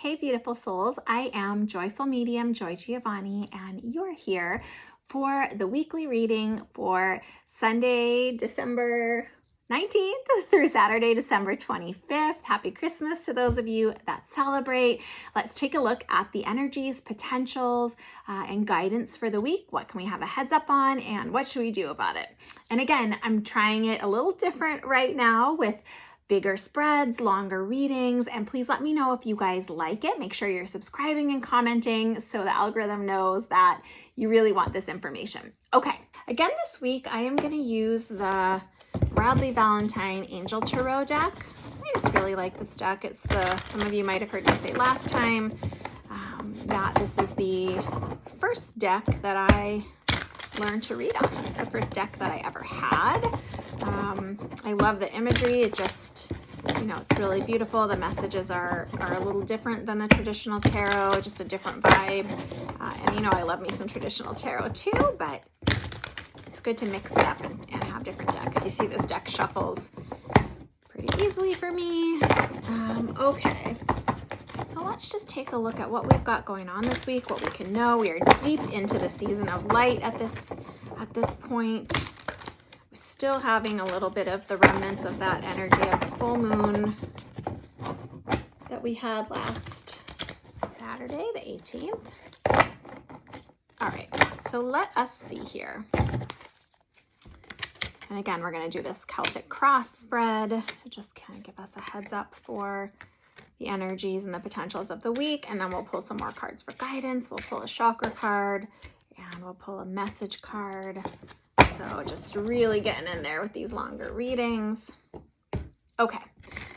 Hey, beautiful souls. I am Joyful Medium Joy Giovanni, and you're here for the weekly reading for Sunday, December 19th through Saturday, December 25th. Happy Christmas to those of you that celebrate. Let's take a look at the energies, potentials, and guidance for the week. What can we have a heads up on, and what should we do about it? And again, I'm trying it a little different right now with bigger spreads, longer readings, and please let me know if you guys like it. Make sure you're subscribing and commenting so the algorithm knows that you really want this information. Okay, again this week I am going to use the Bradley Valentine Angel Tarot deck. I just really like this deck. It's some of you might have heard me say last time that this is the first deck that I learned to read on. This is the first deck that I ever had. I love the imagery. It just, it's really beautiful. The messages are a little different than the traditional tarot, just a different vibe. And I love me some traditional tarot too, but it's good to mix it up and have different decks. You see this deck shuffles pretty easily for me. Okay. So let's just take a look at what we've got going on this week, what we can know. We are deep into the season of light at this point. We're still having a little bit of the remnants of that energy of the full moon that we had last Saturday, the 18th. All right, so let us see here. And again, we're going to do this Celtic cross spread to just kind of give us a heads up for the energies and the potentials of the week, and then we'll pull some more cards for guidance. We'll pull a chakra card, and we'll pull a message card. So just really getting in there with these longer readings. Okay,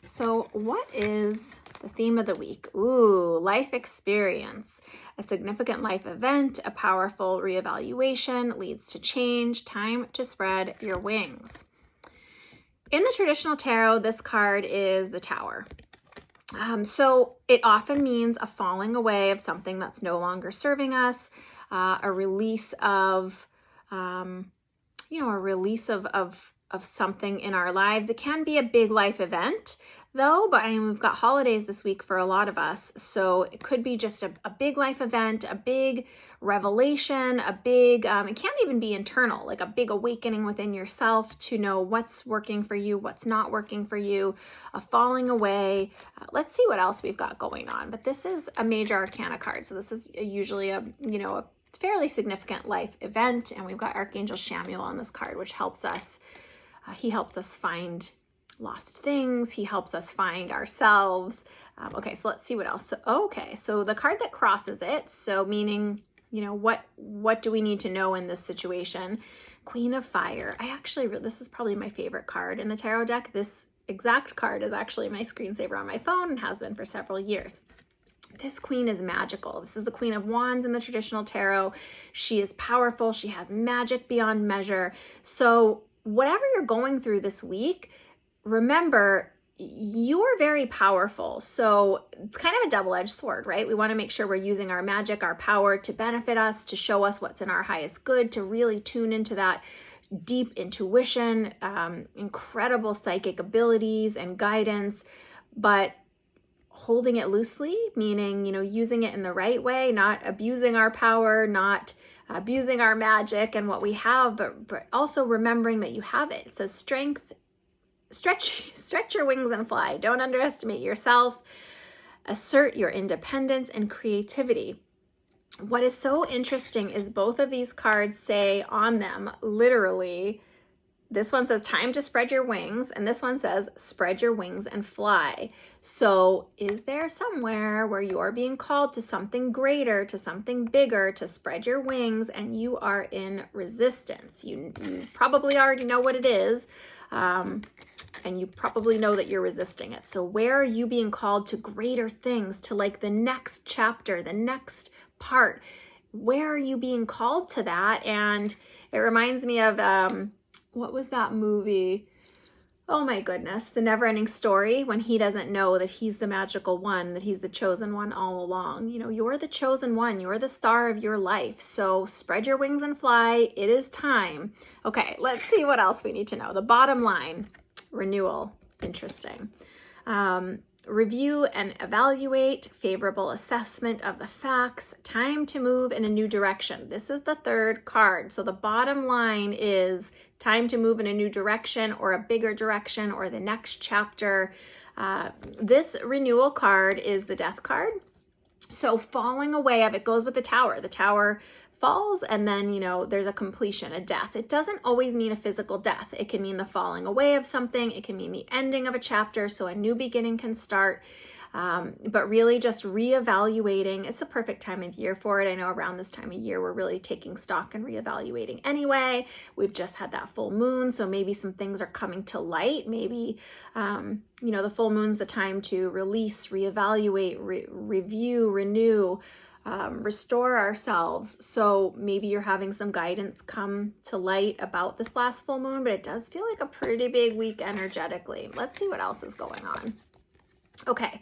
so what is the theme of the week? Ooh, life experience. A significant life event, a powerful reevaluation leads to change, time to spread your wings. In the traditional tarot, this card is the Tower. So it often means a falling away of something that's no longer serving us, a release of, of something in our lives. It can be a big life event though, but we've got holidays this week for a lot of us. So it could be just a big life event, a big revelation, it can't even be internal, like a big awakening within yourself to know what's working for you, what's not working for you, a falling away. Let's see what else we've got going on. But this is a major arcana card. So this is usually a fairly significant life event. And we've got Archangel Chamuel on this card, which helps us, he helps us find lost things. He helps us find ourselves. Okay, so let's see what else. So the card that crosses it, so meaning, what do we need to know in this situation? Queen of Fire. This is probably my favorite card in the tarot deck. This exact card is actually my screensaver on my phone and has been for several years. This queen is magical. This is the Queen of Wands in the traditional tarot. She is powerful. She has magic beyond measure. So whatever you're going through this week, remember, you are very powerful. So it's kind of a double-edged sword, right? We want to make sure we're using our magic, our power to benefit us, to show us what's in our highest good, to really tune into that deep intuition, incredible psychic abilities and guidance, but holding it loosely, meaning, using it in the right way, not abusing our power, not abusing our magic and what we have, but also remembering that you have it. It says strength. Stretch your wings and fly. Don't underestimate yourself. Assert your independence and creativity. What is so interesting is both of these cards say on them, literally, this one says time to spread your wings, and this one says spread your wings and fly. So is there somewhere where you're being called to something greater, to something bigger, to spread your wings, and you are in resistance? You probably already know what it is. And you probably know that you're resisting it. So where are you being called to greater things, to like the next chapter, the next part? Where are you being called to that? And it reminds me of, what was that movie? Oh my goodness, The Never-Ending Story, when he doesn't know that he's the magical one, that he's the chosen one all along. You're the chosen one. You're the star of your life. So spread your wings and fly. It is time. Okay, let's see what else we need to know. The bottom line. Renewal. Interesting. review and evaluate, favorable assessment of the facts, time to move in a new direction. This is the third card. So the bottom line is time to move in a new direction or a bigger direction or the next chapter. This renewal card is the death card. So falling away of it goes with the tower. The tower falls and then, there's a completion, a death. It doesn't always mean a physical death. It can mean the falling away of something. It can mean the ending of a chapter. So a new beginning can start. But really just reevaluating. It's the perfect time of year for it. I know around this time of year, we're really taking stock and reevaluating anyway. We've just had that full moon. So maybe some things are coming to light. Maybe, the full moon's the time to release, reevaluate, review, renew, restore ourselves. So maybe you're having some guidance come to light about this last full moon, but it does feel like a pretty big week energetically. Let's see what else is going on. Okay,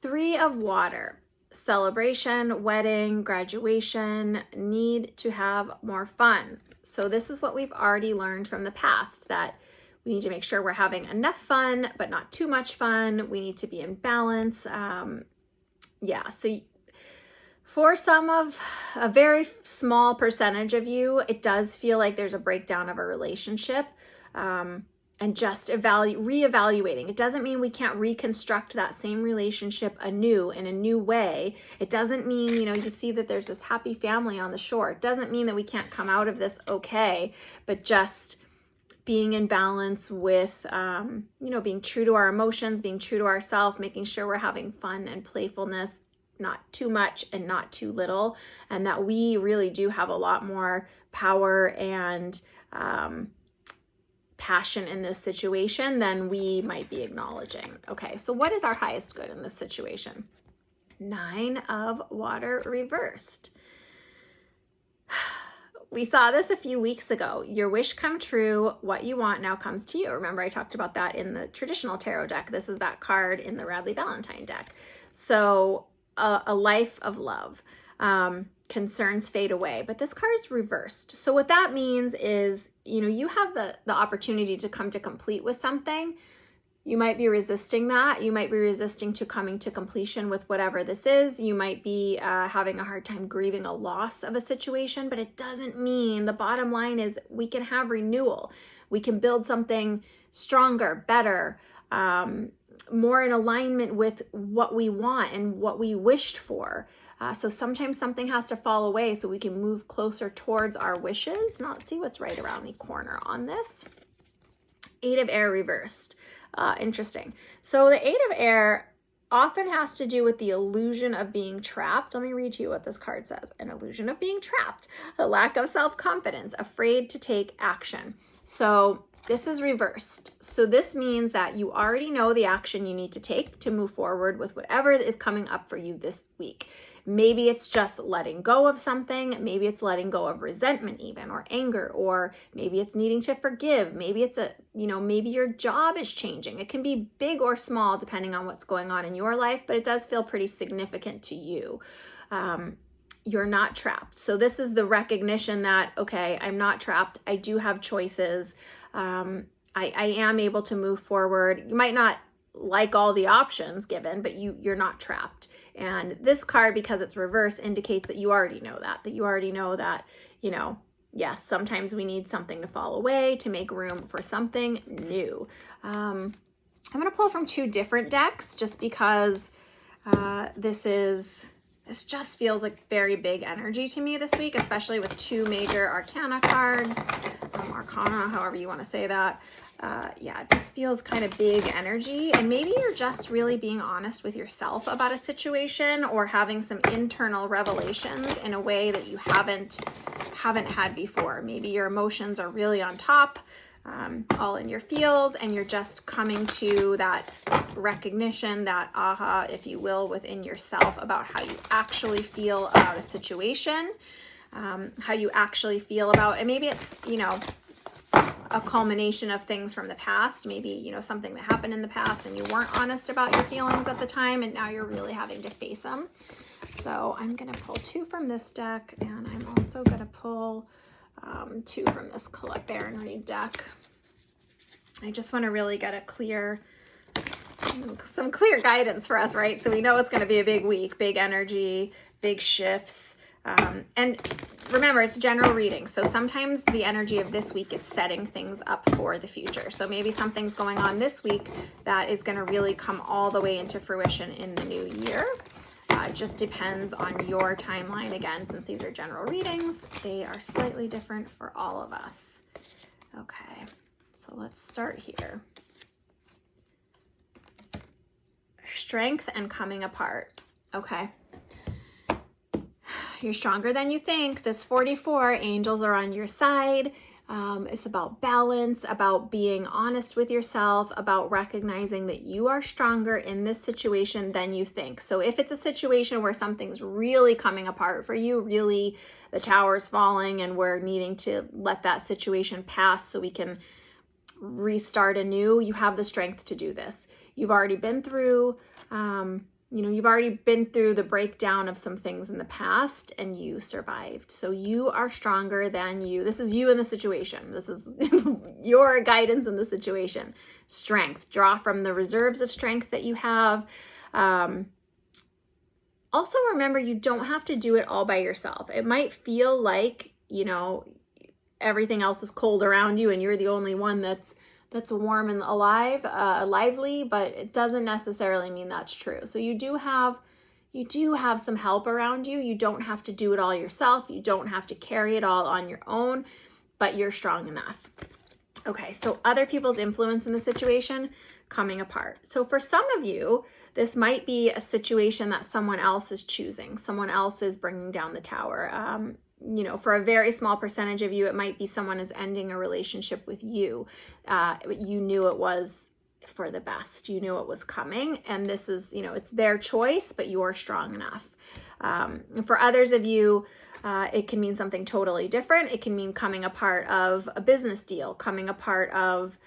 3 of water, celebration, wedding, graduation, need to have more fun. So this is what we've already learned from the past, that we need to make sure we're having enough fun, but not too much fun. We need to be in balance. So for some of a very small percentage of you, it does feel like there's a breakdown of a relationship. And just reevaluating. It doesn't mean we can't reconstruct that same relationship anew in a new way. It doesn't mean, you see that there's this happy family on the shore. It doesn't mean that we can't come out of this okay, but just being in balance with, being true to our emotions, being true to ourselves, making sure we're having fun and playfulness, not too much and not too little, and that we really do have a lot more power and, passion in this situation than we might be acknowledging. Okay, so what is our highest good in this situation? 9 of water reversed. We saw this a few weeks ago. Your wish come true, what you want now comes to you. Remember, I talked about that in the traditional tarot deck. This is that card in the Radley Valentine deck. So a life of love. Concerns fade away, but this card is reversed. So what that means is, you have the opportunity to come to complete with something. You might be resisting that. You might be resisting to coming to completion with whatever this is. You might be having a hard time grieving a loss of a situation, but it doesn't mean, the bottom line is we can have renewal. We can build something stronger, better, more in alignment with what we want and what we wished for. So sometimes something has to fall away so we can move closer towards our wishes. Now let's see what's right around the corner on this. 8 of air reversed. Interesting. So the 8 of air often has to do with the illusion of being trapped. Let me read to you what this card says. An illusion of being trapped, a lack of self-confidence, afraid to take action. So this is reversed. So this means that you already know the action you need to take to move forward with whatever is coming up for you this week. Maybe it's just letting go of something. Maybe it's letting go of resentment even, or anger, or maybe it's needing to forgive. Maybe it's maybe your job is changing. It can be big or small depending on what's going on in your life, but it does feel pretty significant to you. You're not trapped. So this is the recognition that, okay, I'm not trapped. I do have choices. I am able to move forward. You might not like all the options given, but you're not trapped. And this card, because it's reversed, indicates that you already know that, yes, sometimes we need something to fall away to make room for something new. I'm going to pull from 2 different decks just because this just feels like very big energy to me this week, especially with 2 major arcana cards, arcana, however you want to say that. It just feels kind of big energy, and maybe you're just really being honest with yourself about a situation or having some internal revelations in a way that you haven't had before. Maybe your emotions are really on top, all in your feels, and you're just coming to that recognition, that aha, if you will, within yourself about how you actually feel about a situation, how you actually feel about, and maybe it's, a culmination of things from the past, maybe, something that happened in the past and you weren't honest about your feelings at the time, and now you're really having to face them. So I'm going to pull 2 from this deck, and I'm also going to pull 2 from this Colette Baron-Reid deck. I just want to really get a clear some clear guidance for us, right? So we know it's going to be a big week, big energy, big shifts. And remember, it's general reading. So sometimes the energy of this week is setting things up for the future. So maybe something's going on this week that is going to really come all the way into fruition in the new year. It just depends on your timeline. Again, since these are general readings, they are slightly different for all of us. Okay, so let's start here. Strength and coming apart. Okay. You're stronger than you think. This 44, angels are on your side. It's about balance, about being honest with yourself, about recognizing that you are stronger in this situation than you think. So if it's a situation where something's really coming apart for you, really the tower's falling and we're needing to let that situation pass so we can restart anew, you have the strength to do this. You've already been through, you've already been through the breakdown of some things in the past and you survived. So you are stronger than you. This is you in the situation. This is your guidance in the situation. Strength. Draw from the reserves of strength that you have. Also remember, you don't have to do it all by yourself. It might feel like, everything else is cold around you and you're the only one that's warm and alive, lively, but it doesn't necessarily mean that's true. So you do have some help around you. You don't have to do it all yourself. You don't have to carry it all on your own, but you're strong enough. Okay, so other people's influence in the situation coming apart. So for some of you, this might be a situation that someone else is choosing. Someone else is bringing down the tower. For a very small percentage of you, it might be someone is ending a relationship with you. You knew it was for the best. You knew it was coming. And this is, it's their choice, but you're strong enough. For others of you, it can mean something totally different. It can mean coming apart of a business deal, coming apart of,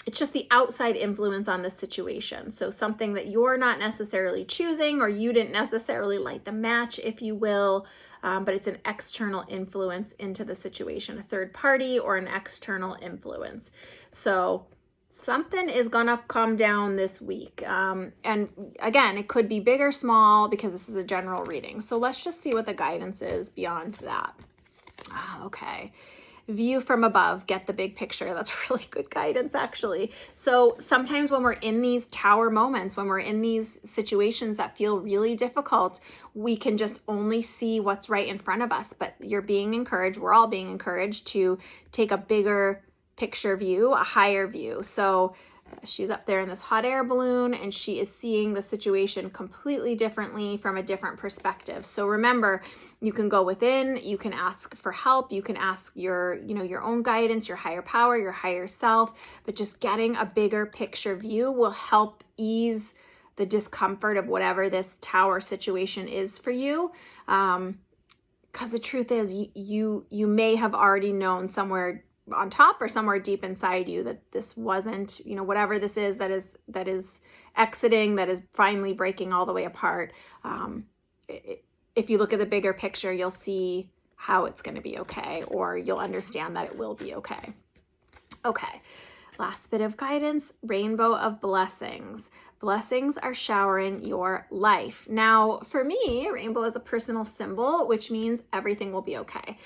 it's just the outside influence on this situation. So something that you're not necessarily choosing, or you didn't necessarily light the match, if you will, but it's an external influence into the situation, a third party or an external influence. So something is gonna come down this week. And again, it could be big or small because this is a general reading. So let's just see what the guidance is beyond that. Okay. View from above, get the big picture. That's really good guidance, actually. So sometimes when we're in these tower moments, when we're in these situations that feel really difficult, we can just only see what's right in front of us. But you're being encouraged, we're all being encouraged to take a bigger picture view, a higher view. So she's up there in this hot air balloon and she is seeing the situation completely differently from a different perspective. So remember, you can go within, you can ask for help, you can ask your own guidance, your higher power, your higher self, but just getting a bigger picture view will help ease the discomfort of whatever this tower situation is for you. Because the truth is, you may have already known somewhere on top or somewhere deep inside you that this wasn't, whatever this is that is exiting, that is finally breaking all the way apart. If you look at the bigger picture, you'll see how it's going to be okay, or you'll understand that it will be okay. Okay, last bit of guidance, rainbow of blessings. Blessings are showering your life. Now, for me, rainbow is a personal symbol, which means everything will be okay.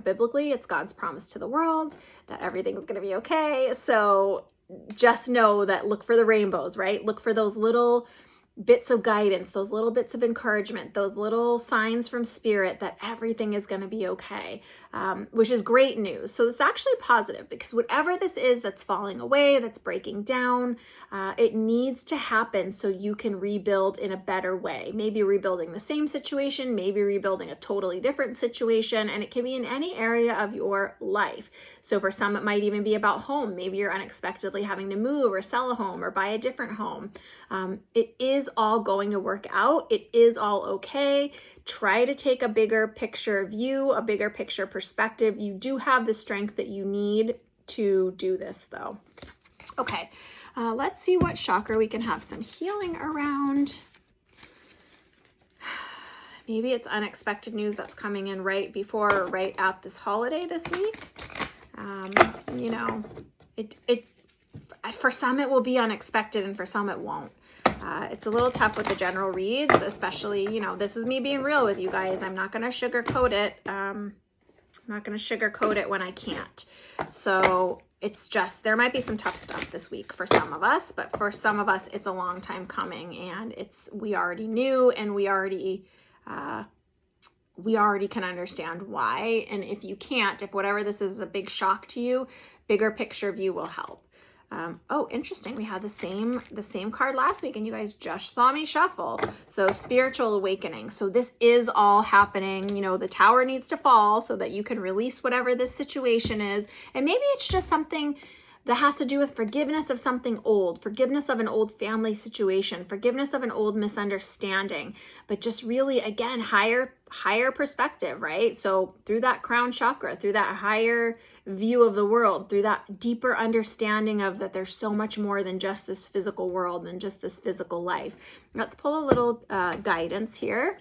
Biblically, it's God's promise to the world that everything's going to be okay. So just know that, look for the rainbows, right? Look for those little bits of guidance, those little bits of encouragement, those little signs from spirit that everything is going to be okay, which is great news. So it's actually positive, because whatever this is that's falling away, that's breaking down, it needs to happen so you can rebuild in a better way. Maybe rebuilding the same situation, maybe rebuilding a totally different situation, and it can be in any area of your life. So for some, it might even be about home. Maybe you're unexpectedly having to move or sell a home or buy a different home. It is all going to work out. It is all okay. Try to take a bigger picture view, a bigger picture perspective. You do have the strength that you need to do this, though. Okay, let's see what chakra we can have some healing around. Maybe it's unexpected news that's coming in right before or right at this holiday this week. For some, it will be unexpected, and for some, it won't. It's a little tough with the general reads, especially, you know, this is me being real with you guys. I'm not going to sugarcoat it. I'm not going to sugarcoat it when I can't. So it's just, there might be some tough stuff this week for some of us, but for some of us, it's a long time coming, and we already knew, and we already can understand why. And if you can't, if whatever this is a big shock to you, bigger picture view will help. Oh, interesting. We had the same card last week, and you guys just saw me shuffle. So spiritual awakening. So this is all happening. You know, the tower needs to fall so that you can release whatever this situation is. And maybe it's just something that has to do with forgiveness of something old, forgiveness of an old family situation, forgiveness of an old misunderstanding, but just really, again, higher perspective, right? So through that crown chakra, through that higher view of the world, through that deeper understanding of that there's so much more than just this physical world, than just this physical life. Let's pull a little guidance here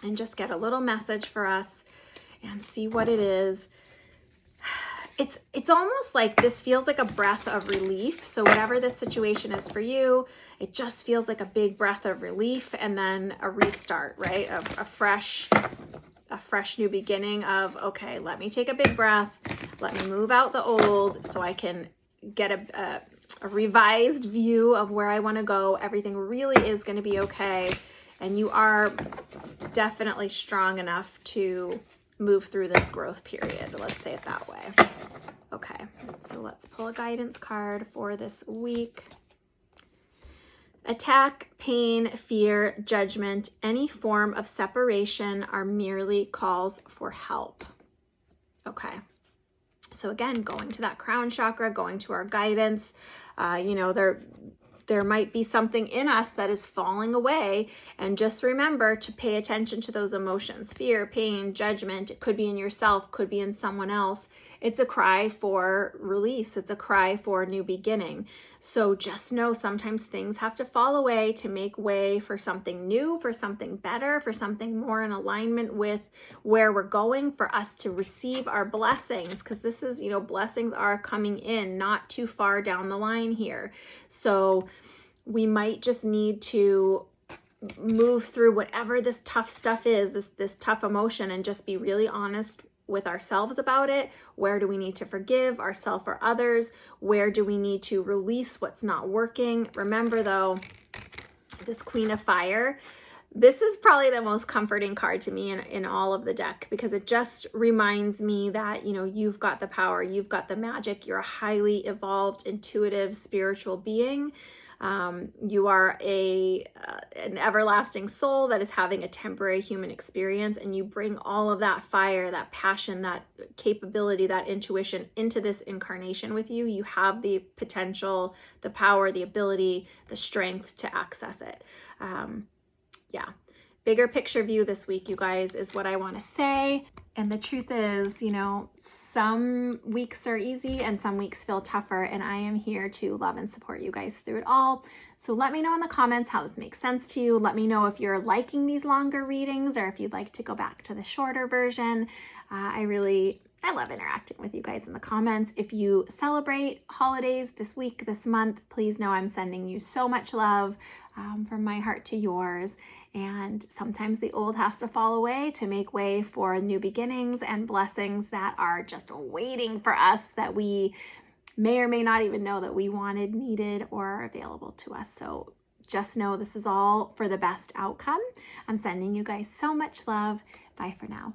and just get a little message for us and see what it is. It's almost like this feels like a breath of relief. So whatever this situation is for you, it just feels like a big breath of relief, and then a restart, right? A fresh new beginning of, okay, let me take a big breath. Let me move out the old so I can get a revised view of where I want to go. Everything really is going to be okay. And you are definitely strong enough to move through this growth period. Let's say it that way. Okay, so let's pull a guidance card for this week. Attack, pain, fear, judgment, any form of separation are merely calls for help. Okay, so again, going to that crown chakra, going to our guidance, you know, there might be something in us that is falling away, and just remember to pay attention to those emotions. Fear, pain, judgment. It could be in yourself, could be in someone else. It's a cry for release. It's a cry for a new beginning. So just know sometimes things have to fall away to make way for something new, for something better, for something more in alignment with where we're going, for us to receive our blessings, because this is, you know, blessings are coming in not too far down the line here. So we might just need to move through whatever this tough stuff is, this tough emotion, and just be really honest with ourselves about it. Where do we need to forgive ourselves or others? Where do we need to release what's not working? Remember though, this Queen of Fire, this is probably the most comforting card to me in all of the deck, because it just reminds me that, you know, you've got the power, you've got the magic, you're a highly evolved, intuitive, spiritual being. You are an everlasting soul that is having a temporary human experience, and you bring all of that fire, that passion, that capability, that intuition into this incarnation with you. You have the potential, the power, the ability, the strength to access it. Yeah. Bigger picture view this week, you guys, is what I want to say. And the truth is, you know, some weeks are easy and some weeks feel tougher, and I am here to love and support you guys through it all. So let me know in the comments how this makes sense to you. Let me know if you're liking these longer readings or if you'd like to go back to the shorter version. I love interacting with you guys in the comments. If you celebrate holidays this week, this month, please know I'm sending you so much love from my heart to yours. And sometimes the old has to fall away to make way for new beginnings and blessings that are just waiting for us, that we may or may not even know that we wanted, needed, or are available to us. So just know this is all for the best outcome. I'm sending you guys so much love. Bye for now.